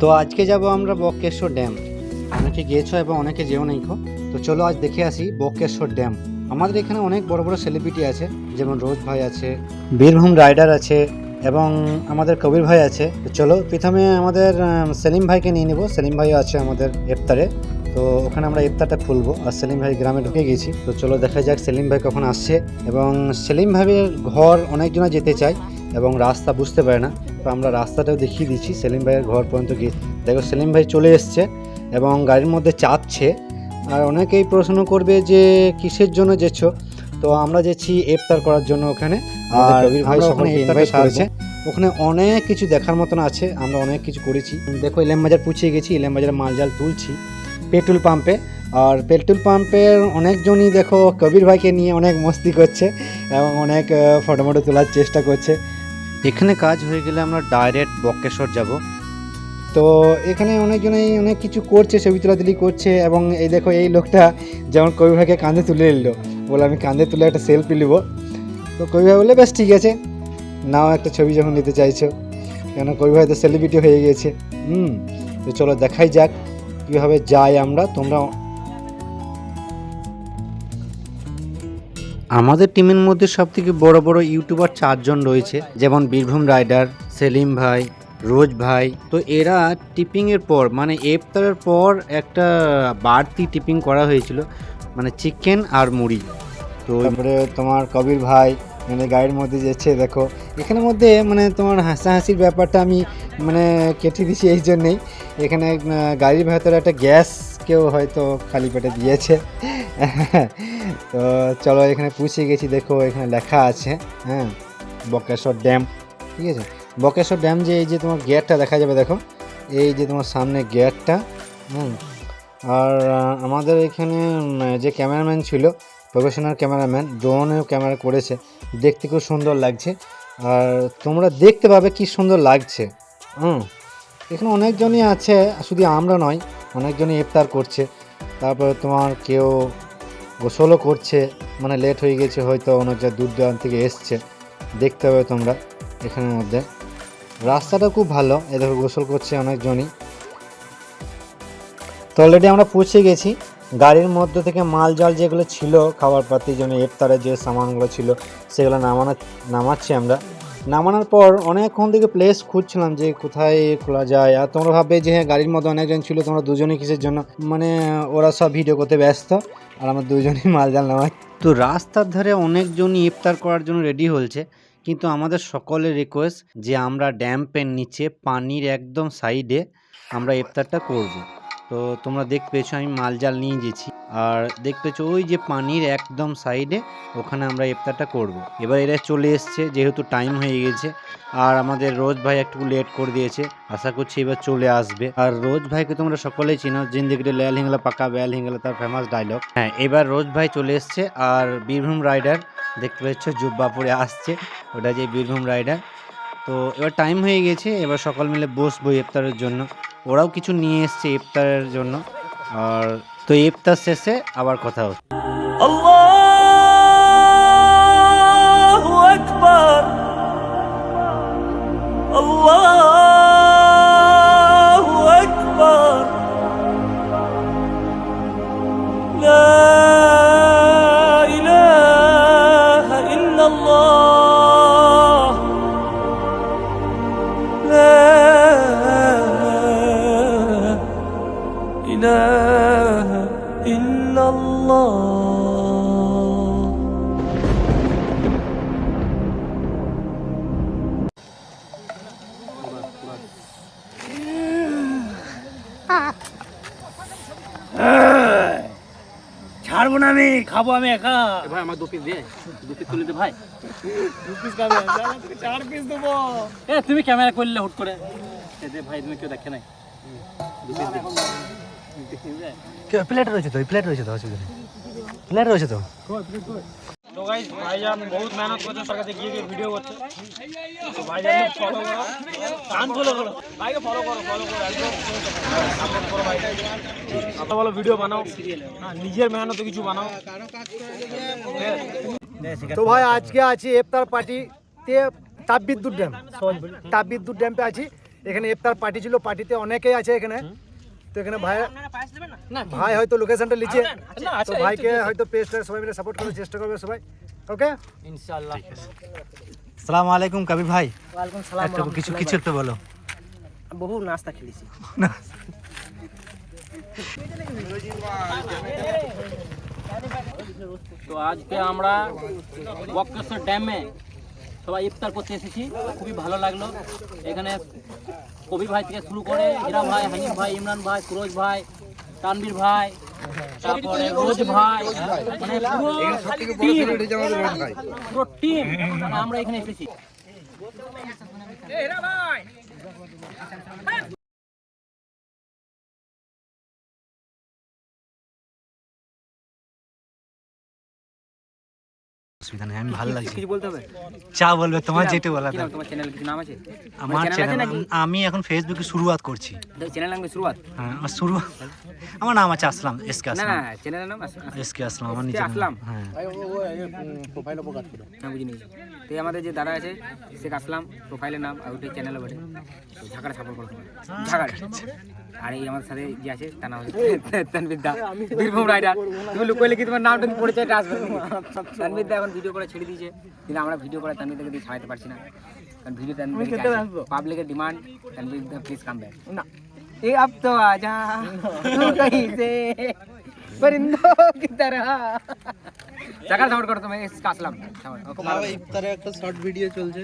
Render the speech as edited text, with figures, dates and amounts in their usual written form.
তো আজকে যাব আমরা বক্রেশ্বর ড্যাম। অনেকে গিয়েছো এবং অনেকে যেও নাই। তো চলো আজ দেখে আসি বক্রেশ্বর ড্যাম। আমাদের এখানে অনেক বড় বড় সেলিব্রিটি আছে, যেমন রোজ ভাই আছে, বীরভূম রাইডার আছে এবং আমাদের কবির ভাই আছে। তো চলো প্রথমে আমাদের সেলিম ভাইকে নিয়ে নেব। সেলিম ভাইও আছে আমাদের ইফতারে, তো ওখানে আমরা ইফতারটা খুলবো। আর সেলিম ভাই গ্রামে ঢুকে গেছি, তো চলো দেখা যাক সেলিম ভাই কখন আসছে। এবং সেলিম ভাইয়ের ঘর অনেকজনা যেতে চায় এবং রাস্তা বুঝতে পারে না, তো আমরা রাস্তাটাও দেখিয়ে দিচ্ছি। সেলিম ভাইয়ের ঘর পর্যন্ত গিয়ে দেখো সেলিম ভাই চলে এসছে এবং গাড়ির মধ্যে চাপছে। আর অনেকেই প্রশ্ন করবে যে কিসের জন্য যেছ, তো আমরা যেছি ইফতার করার জন্য ওখানে। আর কবির ভাই ওখানে ইফতারটা সারছে। ওখানে অনেক কিছু দেখার মতন আছে, আমরা অনেক কিছু করেছি। দেখো ইলাম বাজার পৌঁছে গেছি, ইলাম বাজারে মালজাল তুলছি পেট্রোল পাম্পে। আর পেট্রোল পাম্পের অনেকজনই দেখো কবির ভাইকে নিয়ে অনেক মস্তি করছে এবং অনেক ফটো তোলার চেষ্টা করছে। এখানে কাজ হয়ে গেলে আমরা ডাইরেক্ট বক্রেশ্বর যাব। তো এখানে অনেকজনই অনেক কিছু করছে, ছবি তোলাতুলি করছে। এবং এই দেখো এই লোকটা যেমন কবির ভাইকে কাঁধে তুলে এলো, বলে আমি কাঁধে তুলে একটা সেলফি নেবো। তো কবির ভাই বলে বেশ ঠিক আছে, নাও একটা ছবি যখন নিতে চাইছো, কেন কবির ভাই তো সেলিব্রিটি হয়ে গেছে। তো চলো দেখাই যাক কীভাবে যাই আমরা। তোমরা আমাদের টিমের মধ্যে সবথেকে বড় বড় ইউটিউবার 4 জন রয়েছে, যেমন বীরভূম রাইডার, সেলিম ভাই, রোজ ভাই। তো এরা টিপিংয়ের পর মানে ইফতারের পর একটা বাড়তি টিপিং করা হয়েছিল, মানে চিকেন আর মুড়ি। তো তারপরে তোমার কবির ভাই মানে গাড়ির মধ্যে যেছে। দেখো এখানের মধ্যে মানে তোমার হাসাহাসির ব্যাপারটা আমি মানে কেটে দিছি এই জন্যেই, এখানে গাড়ির ভেতরে একটা গ্যাস কেউ হয়তো খালি পেটে দিয়েছে। তো চলো এখানে পৌঁছে গেছি। দেখো এখানে লেখা আছে হ্যাঁ বক্রেশ্বর ড্যাম, ঠিক আছে। বক্রেশ্বর ড্যাম যে এই যে তোমার গেটটা দেখা যাবে, দেখো এই যে তোমার সামনে গেটটা। আর আমাদের এখানে যে ক্যামেরাম্যান ছিল, প্রফেশনাল ক্যামেরাম্যান, ড্রোনেও ক্যামেরা করেছে, দেখতে খুব সুন্দর লাগছে। আর তোমরা দেখতে পাবে কি সুন্দর লাগছে। এখানে অনেকজনই আছে, শুধু আমরা নয়, অনেকজনই ইফতার করছে। তারপরে তোমার কেউ গোসলও করছে, মানে লেট হয়ে গেছে হয়তো, অনেক দূর দূরান্ত থেকে এসছে, দেখতে হবে তোমরা। এখানের মধ্যে রাস্তাটা খুব ভালো, এ দেখো গোসল করছে অনেকজনই। তো অলরেডি আমরা পৌঁছে গেছি। গাড়ির মধ্যে থেকে মাল জল যেগুলো ছিল খাবার পাতির জন্য ইফতারের যে সামানগুলো ছিল সেগুলো নামাচ্ছি আমরা। নামানোর পর অনেকক্ষণ থেকে প্লেস খুঁজছিলাম যে কোথায় খোলা যায়। আর তোমরা ভাববে যে হ্যাঁ গাড়ির মধ্যে অনেকজন ছিল, তোমরা দুজনই কিসের জন্য, মানে ওরা সব ভিডিও করতে ব্যস্ত আর আমরা দুজনই মাল জাল নামাই। তো রাস্তার ধারে অনেকজনই ইফতার করার জন্য রেডি হচ্ছে, কিন্তু আমাদের সকলের রিকোয়েস্ট যে আমরা ড্যাম্পের নিচে পানির একদম সাইডে আমরা ইফতারটা করব। তো তোমরা দেখতে পেয়েছো আমি মাল জাল নিয়ে গেছি, আর দেখতে পেয়েছো ওই যে পানির একদম সাইডে, ওখানে আমরা ইফতারটা করব। এবার এরা চলে এসছে যেহেতু টাইম হয়ে গেছে। আর আমাদের রোজ ভাই একটু লেট করে দিয়েছে, আশা করছি এবার চলে আসবে। আর রোজ ভাইকে তোমরা সকলেই চিনো, জিন্দেগিতে লেয়াল হিঙ্গলা পাকা বেয়াল হিঙ্গলা তার ফেমাস ডায়লগ। হ্যাঁ এবার রোজ ভাই চলে এসছে। আর বীরভূম রাইডার দেখতে পাচ্ছ জুব্বা পরে আসছে, ওটা যে বীরভূম রাইডার। তো এবার টাইম হয়ে গেছে, এবার সকল মিলে বসবো ইফতারের জন্য। ওরাও কিছু নিয়ে এসছে ইফতারের জন্য। আর তো ইফতার শেষে আবার কথা হচ্ছে। আল্লাহু আকবার, আল্লাহু আকবার, লা ইলাহা ইল্লাল্লাহ, লা ইলাহা ইল্লাল্লাহ। ছাড়বো না আমি, খাবো আমি একা। ভাই আমার 2 পিস দে, 2 পিস তুলে দে ভাই। 2 পিস খাবে, 4 পিস দেবো। তুমি ক্যামেরা করলে হুট করে দে ভাই, তুমি কেউ দেখে নাই। 2 পিস দে। প্লেট রয়েছে তো, প্লেট রয়েছে তো, অসুবিধা নেই, প্লেট রয়েছে তো। তো গাইস ভাইজান বহুত মেহনত করছে, সরকার থেকে গিয়ে ভিডিও করছে। তো ভাইজান ফলো করো, কান ফলো করো, ভাইকে ফলো করো একদম সাপোর্ট করো ভাই। ভালো ভালো ভিডিও বানাও, নিজের মেহনতে কিছু বানাও। তো ভাই আজকে আছি ইফতার পার্টিতে তাপবিদ্যুৎ ড্যাম, তাপবিদ্যুৎ ড্যাম্পে আছি। এখানে ইফতার পার্টি ছিল, পার্টিতে অনেকেই আছে এখানে। তো এখানে ভাই হয়তো লোকেশনটা লিখে, তো ভাইকে হয়তো পেজটা সবাই মিলে সাপোর্ট করার চেষ্টা করবে সবাই। ওকে, ইনশাআল্লাহ। আসসালামু আলাইকুম কবির ভাই। ওয়ালাইকুম সালাম। একটু কিছু একটু বলো। বহু নাস্তা খেলেছি। তো আজকে আমরা বক্রেশ্বর ড্যামে সবাই ইফতার করতে এসেছি, খুবই ভালো লাগলো। এখানে কবির ভাই থেকে শুরু করে হীরা ভাই, হানিফ ভাই, ইমরান ভাই, সুরজ ভাই, তানবীর ভাই, তারপরে রোজ ভাই, মানে পুরো টিম আমরা এখানে এসেছি। অসুবিধা নেই, আমি ভালো লাগছে। কিছু বলতে হবে? চা বলবে, তোমার যেটা বলা। কি নাম তোমার চ্যানেল? কিছু নাম আছে? আমার চ্যানেল, আমি এখন ফেসবুকে শুরুয়াত করছি। চ্যানেল নাম কি শুরুয়াত? হ্যাঁ, আমার শুরুয়াত, আমার নাম আছে আসলাম, এসকে না আসলাম। না, চ্যানেলের নাম এসকে আসলাম আমার নিজের নাম। আসলাম। হ্যাঁ, হ্যাঁ, বুঝে নিয়েছি। তো এই আমাদের যে দাদা আছে শেখ আসলাম, প্রোফাইলের নাম, আর ওটাই চ্যানেলও বটে। তো ঝাঁকাড়া সাপোর্ট করতে হবে, ঝাঁকাড়া। আর এই আমার সাথে যে আছে তার নাম হচ্ছে তানবীর দা, বীরভূম রাইডার। তুমি লুকোলে কি তোমার নামটা পরিচয়টা আসবে? তানবীর দা এখন ভিডিও করে ছেড়ে দিয়েছে, কিন্তু আমরা ভিডিও করে তানবীর দাকে দিয়ে ছাড়াতে পারছি না, কারণ ভিডিও তানবীর পাবলিকের ডিমান্ড। তানবীর দা প্লিজ কাম ব্যাক। না, এ আব তো আজা তু কहीं से परिंदों की तरह। ঝাঁকাড়া সাপোর্ট করো তুমি, আসলাম। ইফতারে একটা শর্ট ভিডিও চলছে।